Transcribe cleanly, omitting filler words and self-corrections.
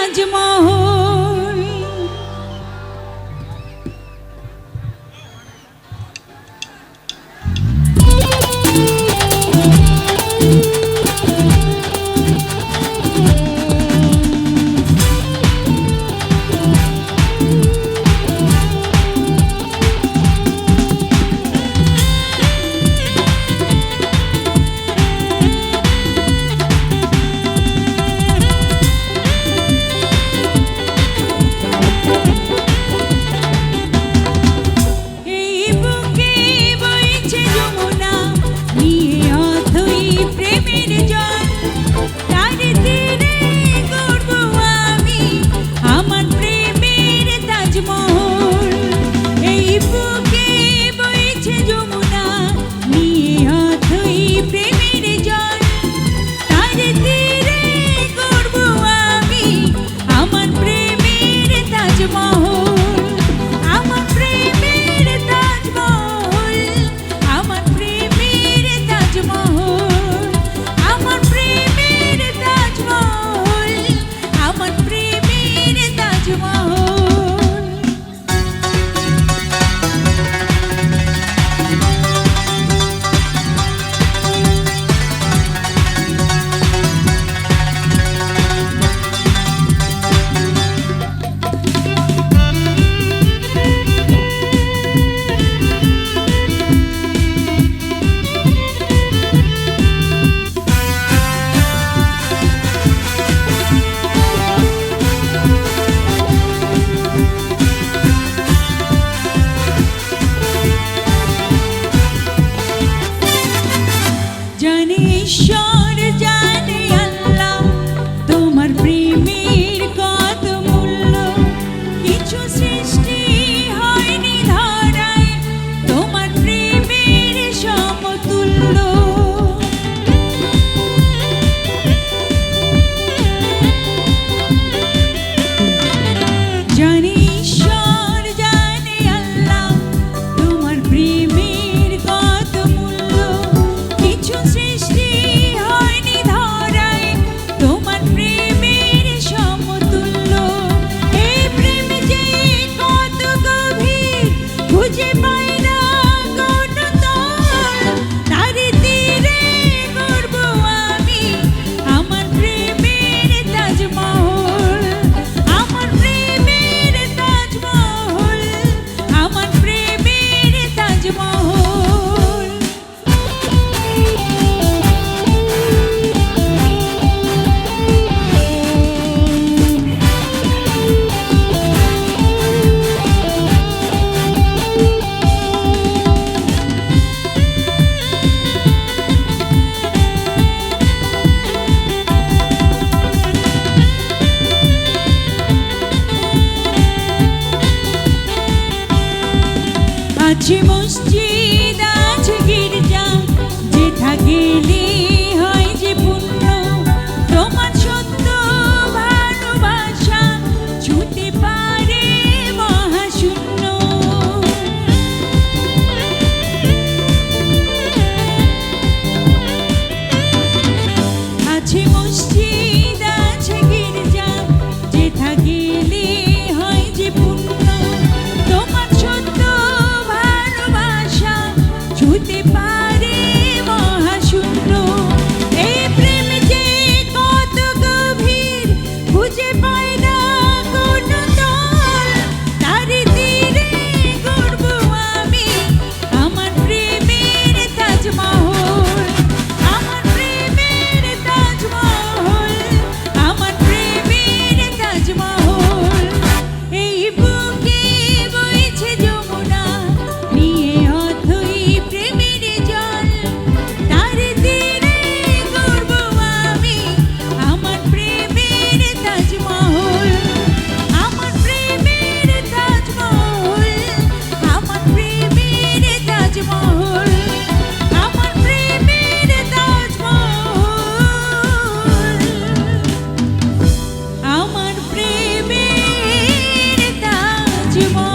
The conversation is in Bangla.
তাজমহল। আছে মসজিদ আছে গির্জা, যেথা গেলে হয় যে পুণ্য, তোমার সত্য ভালোবাসা ছুঁতে পারে মহাশূন্য। আছে মসজিদ আছে গির্জা, যেথা গেলে হয় যে পুণ্য, তোমার সত্য ভালোবাসা ছুঁতে পারে মহাশূন্য। এই প্রেম যে কত গভীর খুঁজে পায় না কোনো তল, তারি তীরে গড়ব আমি আমার প্রেমের তাজমহল, আমার প্রেমের তাজমহল, আমার প্রেমের তাজমহল। এই বুকে বইছে যমুনা নিয়ে অথই প্রেমের জল, তার তীরে গড়ব আমি আমার প্রেমের তাজমহল, আমার প্রেমের তাজমহল, আমার প্রেমের তাজমহল, আমার প্রেমের তাজমহল, আমার প্রেমের তাজমহল।